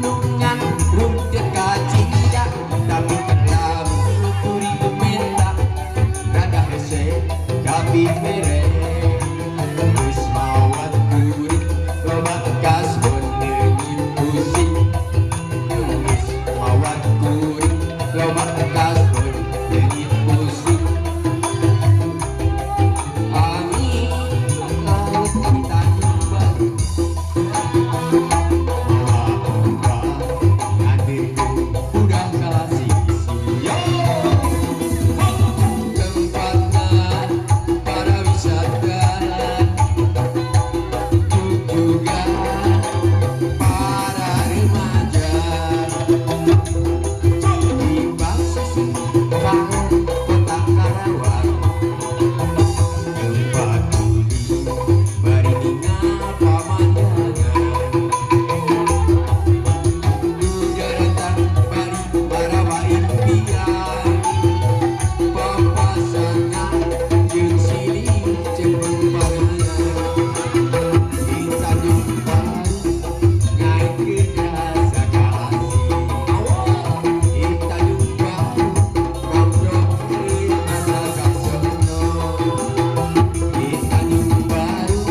gunungan rumput kacida tapi kelam turi menda rada hese kapi mere wis mawat kuring loba kas bonengin pusing wis mawat kuring loba kas bonengin pusing angin laut kita baru udah kasih siap tempatnya para wisatawan juga para remaja di bangsa Simpang Kota Karawang tempat tuli bariningan pamandangan Dudaratan bari barawa impian papasangan jeung silih cepet barengan di Tanjung Baru ngaikeun rasa kasih di Tanjung Baru ngabrokeun asa kaseno di Tanjung Baru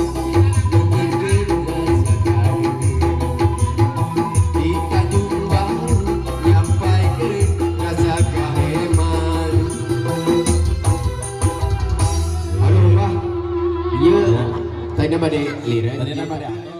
ngikeun rasa kagedeun di Tanjung Baru nyampaikeun rasa kaheman. Halo Wah, ieu tadi bade lirek. Tadi nama ada